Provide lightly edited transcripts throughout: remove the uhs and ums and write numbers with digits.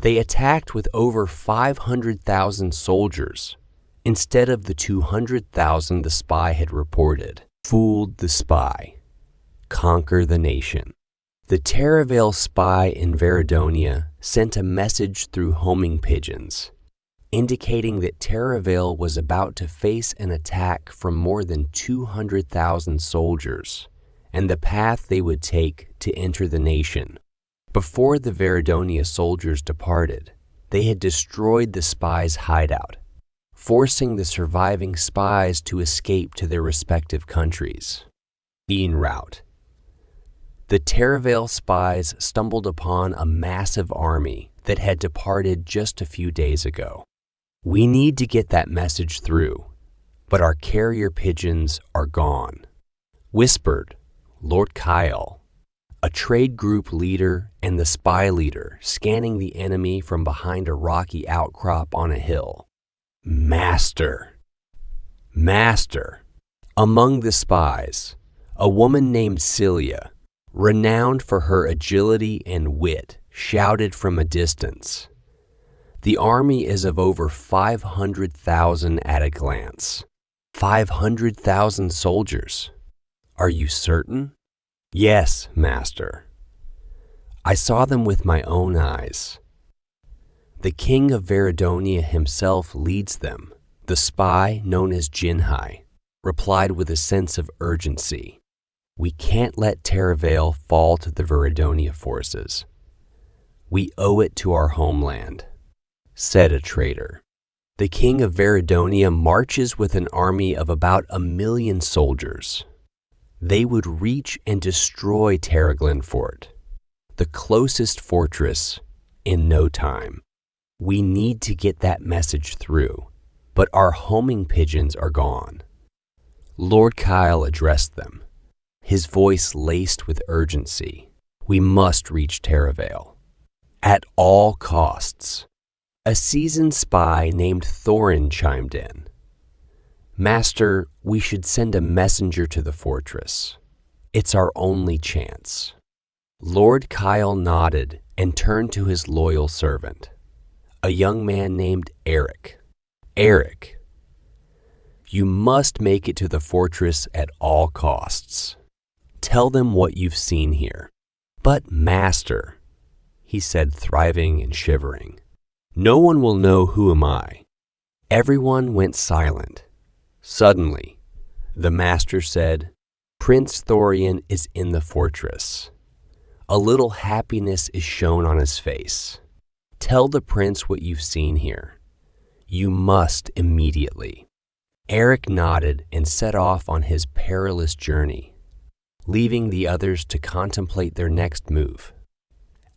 They attacked with over 500,000 soldiers, instead of the 200,000 the spy had reported. Fooled the spy. Conquer the nation. The Terravale spy in Veridonia sent a message through homing pigeons, indicating that Terravale was about to face an attack from more than 200,000 soldiers, and the path they would take to enter the nation. Before the Veridonia soldiers departed, they had destroyed the spies' hideout, forcing the surviving spies to escape to their respective countries. En route. The Terravale spies stumbled upon a massive army that had departed just a few days ago. We need to get that message through, but our carrier pigeons are gone, whispered Lord Kyle, a trade group leader and the spy leader scanning the enemy from behind a rocky outcrop on a hill. Master. Among the spies, a woman named Celia, renowned for her agility and wit, shouted from a distance. The army is of over 500,000 at a glance. 500,000 soldiers. Are you certain? Yes, Master. I saw them with my own eyes. The king of Veridonia himself leads them. The spy, known as Jinhai, replied with a sense of urgency. We can't let Terravale fall to the Veridonia forces. We owe it to our homeland, said a traitor. The king of Veridonia marches with an army of about 1 million soldiers. They would reach and destroy Terravale Fort, the closest fortress, in no time. We need to get that message through, but our homing pigeons are gone. Lord Kyle addressed them, his voice laced with urgency. We must reach Terravale. At all costs. A seasoned spy named Thorin chimed in. Master, we should send a messenger to the fortress. It's our only chance. Lord Kyle nodded and turned to his loyal servant, a young man named Eric. Eric, you must make it to the fortress at all costs. Tell them what you've seen here. But Master, he said, thriving and shivering, no one will know who am I. Everyone went silent. Suddenly, the master said, Prince Thorian is in the fortress. A little happiness is shown on his face. Tell the prince what you've seen here. You must immediately. Eric nodded and set off on his perilous journey, leaving the others to contemplate their next move.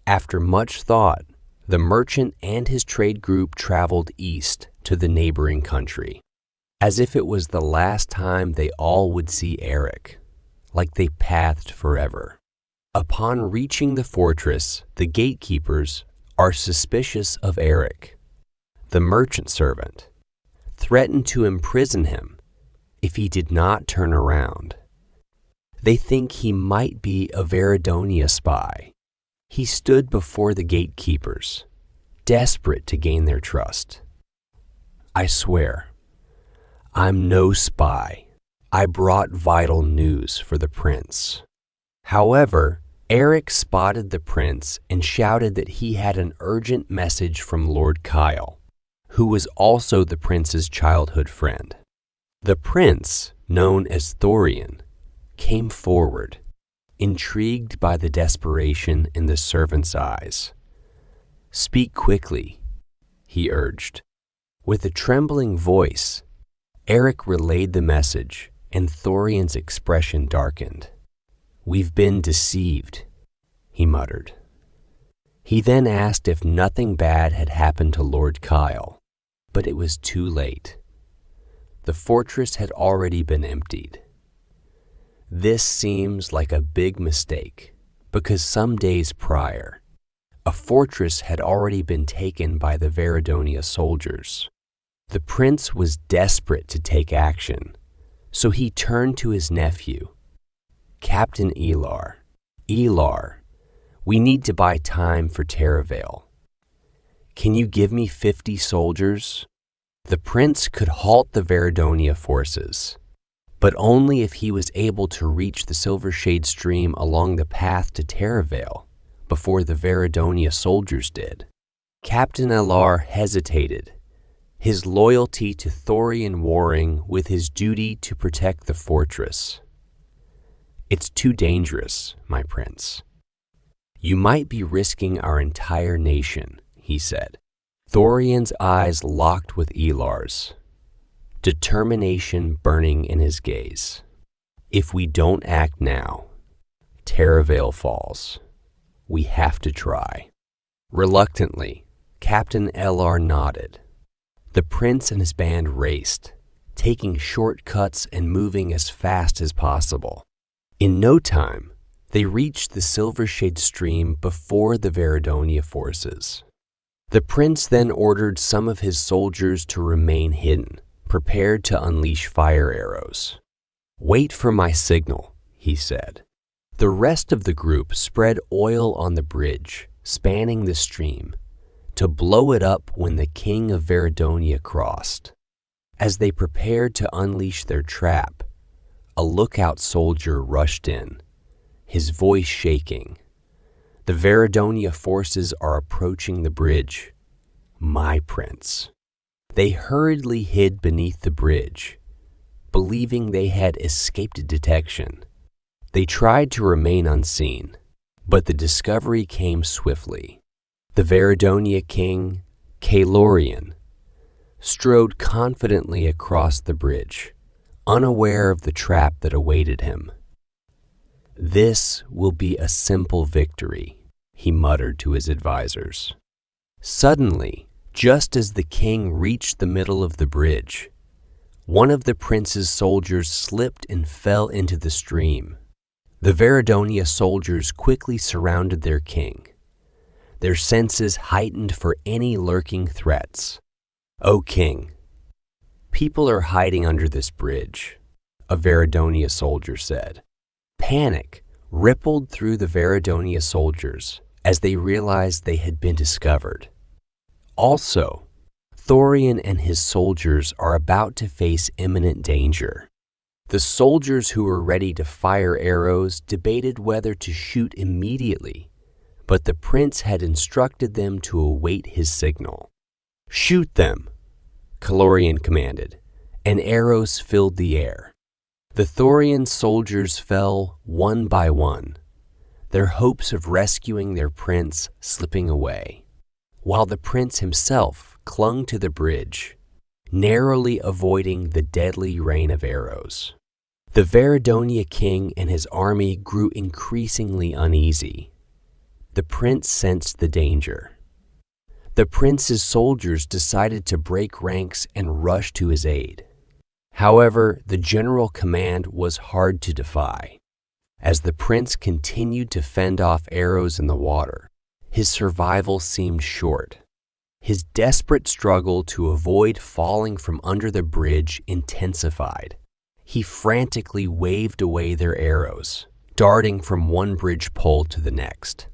After much thought, the merchant and his trade group traveled east to the neighboring country, as if it was the last time they all would see Eric, like they pathed forever. Upon reaching the fortress, the gatekeepers are suspicious of Eric. The merchant servant threatened to imprison him if he did not turn around. They think he might be a Veridonia spy. He stood before the gatekeepers, desperate to gain their trust. I swear, I'm no spy. I brought vital news for the prince. However, Eric spotted the prince and shouted that he had an urgent message from Lord Kyle, who was also the prince's childhood friend. The prince, known as Thorian, came forward, intrigued by the desperation in the servant's eyes. Speak quickly, he urged. With a trembling voice, Eric relayed the message, and Thorian's expression darkened. We've been deceived, he muttered. He then asked if nothing bad had happened to Lord Kyle, but it was too late. The fortress had already been emptied. This seems like a big mistake, because some days prior, a fortress had already been taken by the Veridonia soldiers. The prince was desperate to take action, so he turned to his nephew, Captain Elar. Elar, we need to buy time for Terravale. Can you give me 50 soldiers? The prince could halt the Veridonia forces, but only if he was able to reach the Silvershade stream along the path to Terravale before the Veridonia soldiers did. Captain Elar hesitated, his loyalty to Thorian warring with his duty to protect the fortress. It's too dangerous, my prince. You might be risking our entire nation, he said. Thorian's eyes locked with Elar's, determination burning in his gaze. If we don't act now, Terravale falls. We have to try. Reluctantly, Captain Elar nodded. The prince and his band raced, taking shortcuts and moving as fast as possible. In no time, they reached the Silvershade stream before the Veridonia forces. The prince then ordered some of his soldiers to remain hidden, prepared to unleash fire arrows. Wait for my signal, he said. The rest of the group spread oil on the bridge, spanning the stream, to blow it up when the king of Veridonia crossed. As they prepared to unleash their trap, a lookout soldier rushed in, his voice shaking. The Veridonia forces are approaching the bridge. My prince. They hurriedly hid beneath the bridge, believing they had escaped detection. They tried to remain unseen, but the discovery came swiftly. The Veridonia king, Caelorian, strode confidently across the bridge, unaware of the trap that awaited him. This will be a simple victory, he muttered to his advisors. Suddenly, just as the king reached the middle of the bridge, one of the prince's soldiers slipped and fell into the stream. The Veridonia soldiers quickly surrounded their king, their senses heightened for any lurking threats. O king, people are hiding under this bridge, a Veridonia soldier said. Panic rippled through the Veridonia soldiers as they realized they had been discovered. Also, Thorian and his soldiers are about to face imminent danger. The soldiers who were ready to fire arrows debated whether to shoot immediately, but the prince had instructed them to await his signal. Shoot them, Caelorian commanded, and arrows filled the air. The Thorian soldiers fell one by one, their hopes of rescuing their prince slipping away, while the prince himself clung to the bridge, narrowly avoiding the deadly rain of arrows. The Veridonia king and his army grew increasingly uneasy. The prince sensed the danger. The prince's soldiers decided to break ranks and rush to his aid. However, the general command was hard to defy. As the prince continued to fend off arrows in the water, his survival seemed short. His desperate struggle to avoid falling from under the bridge intensified. He frantically waved away their arrows, darting from one bridge pole to the next.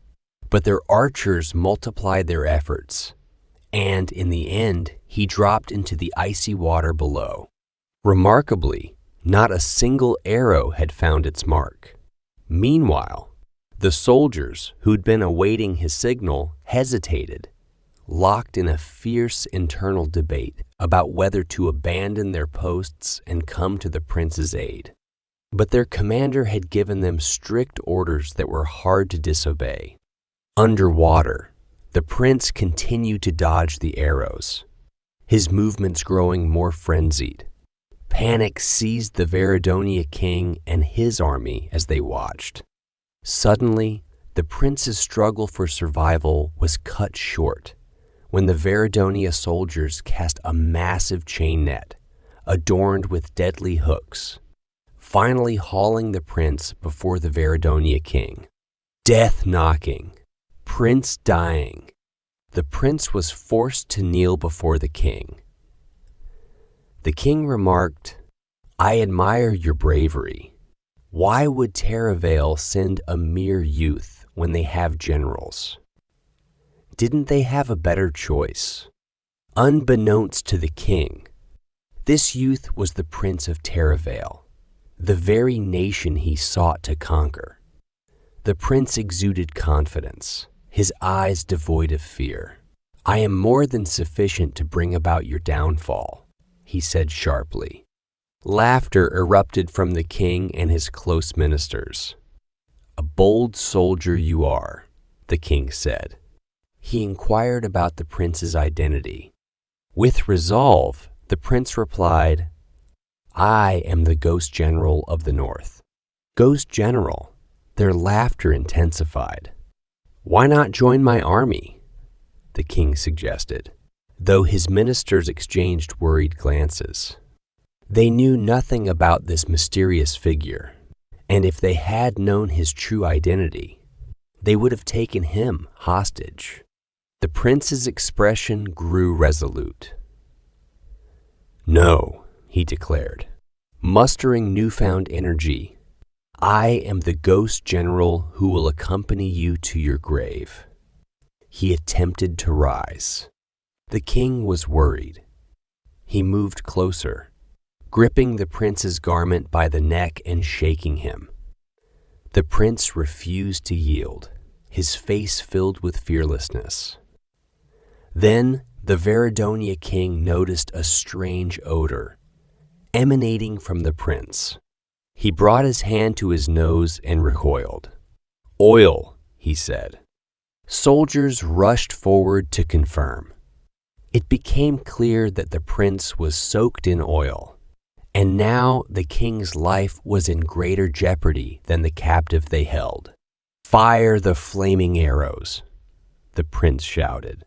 But their archers multiplied their efforts, and in the end, he dropped into the icy water below. Remarkably, not a single arrow had found its mark. Meanwhile, the soldiers who'd been awaiting his signal hesitated, locked in a fierce internal debate about whether to abandon their posts and come to the prince's aid. But their commander had given them strict orders that were hard to disobey. Underwater, the prince continued to dodge the arrows, his movements growing more frenzied. Panic seized the Veridonia king and his army as they watched. Suddenly, the prince's struggle for survival was cut short when the Veridonia soldiers cast a massive chain net, adorned with deadly hooks, finally hauling the prince before the Veridonia king. Death knocking, prince dying. The prince was forced to kneel before the king. The king remarked, "I admire your bravery. Why would Terravale send a mere youth when they have generals?" Didn't they have a better choice? Unbeknownst to the king, this youth was the Prince of Terravale, the very nation he sought to conquer. The prince exuded confidence, his eyes devoid of fear. "I am more than sufficient to bring about your downfall," he said sharply. Laughter erupted from the king and his close ministers. "A bold soldier you are," the king said. He inquired about the prince's identity. With resolve, the prince replied, "I am the Ghost General of the North." "Ghost General?" Their laughter intensified. "Why not join my army?" the king suggested, though his ministers exchanged worried glances. They knew nothing about this mysterious figure, and if they had known his true identity, they would have taken him hostage. The prince's expression grew resolute. "No," he declared, mustering newfound energy. "I am the Ghost General who will accompany you to your grave." He attempted to rise. The king was worried. He moved closer, gripping the prince's garment by the neck and shaking him. The prince refused to yield, his face filled with fearlessness. Then the Veridonia king noticed a strange odor emanating from the prince. He brought his hand to his nose and recoiled. "Oil," he said. Soldiers rushed forward to confirm. It became clear that the prince was soaked in oil, and now the king's life was in greater jeopardy than the captive they held. "Fire the flaming arrows," the prince shouted.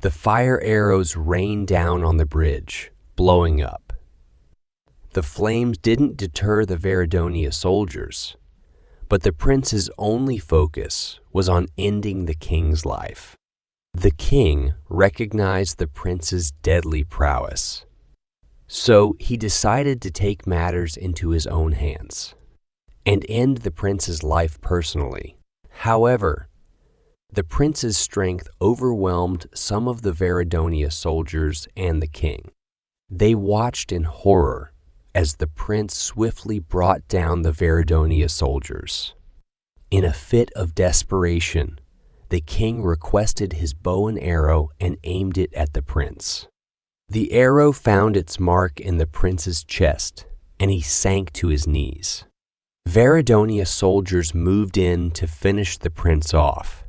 The fire arrows rained down on the bridge, blowing up. The flames didn't deter the Veridonia soldiers, but the prince's only focus was on ending the king's life. The king recognized the prince's deadly prowess, so he decided to take matters into his own hands and end the prince's life personally. However, the prince's strength overwhelmed some of the Veridonia soldiers and the king. They watched in horror as the prince swiftly brought down the Veridonia soldiers. In a fit of desperation, the king requested his bow and arrow and aimed it at the prince. The arrow found its mark in the prince's chest, and he sank to his knees. Veridonia soldiers moved in to finish the prince off,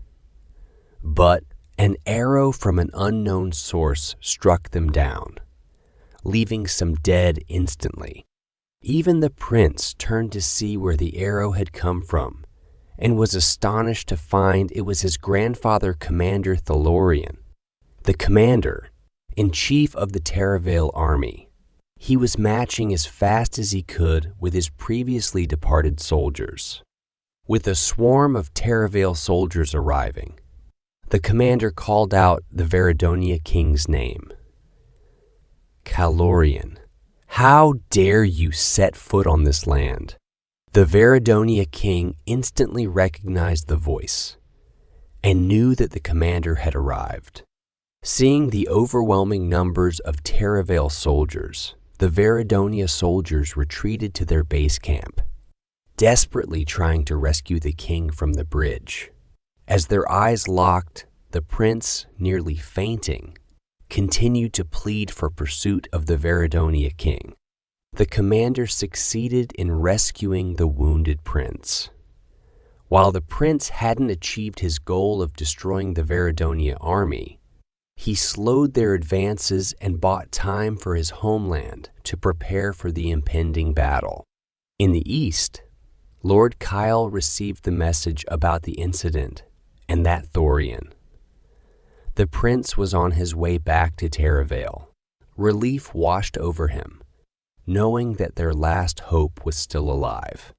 but an arrow from an unknown source struck them down, leaving some dead instantly. Even the prince turned to see where the arrow had come from and was astonished to find it was his grandfather, Commander Thalorian, the commander-in-chief of the Terravale army. He was matching as fast as he could with his previously departed soldiers. With a swarm of Terravale soldiers arriving, the commander called out the Veridonia king's name. "Calorian, how dare you set foot on this land?" The Veridonia king instantly recognized the voice and knew that the commander had arrived. Seeing the overwhelming numbers of Terravale soldiers, the Veridonia soldiers retreated to their base camp, desperately trying to rescue the king from the bridge. As their eyes locked, the prince, nearly fainting, continued to plead for pursuit of the Veridonia king. The commander succeeded in rescuing the wounded prince. While the prince hadn't achieved his goal of destroying the Veridonia army, he slowed their advances and bought time for his homeland to prepare for the impending battle. In the east, Lord Kyle received the message about the incident and that Thorian. The prince was on his way back to Terravale. Relief washed over him, knowing that their last hope was still alive.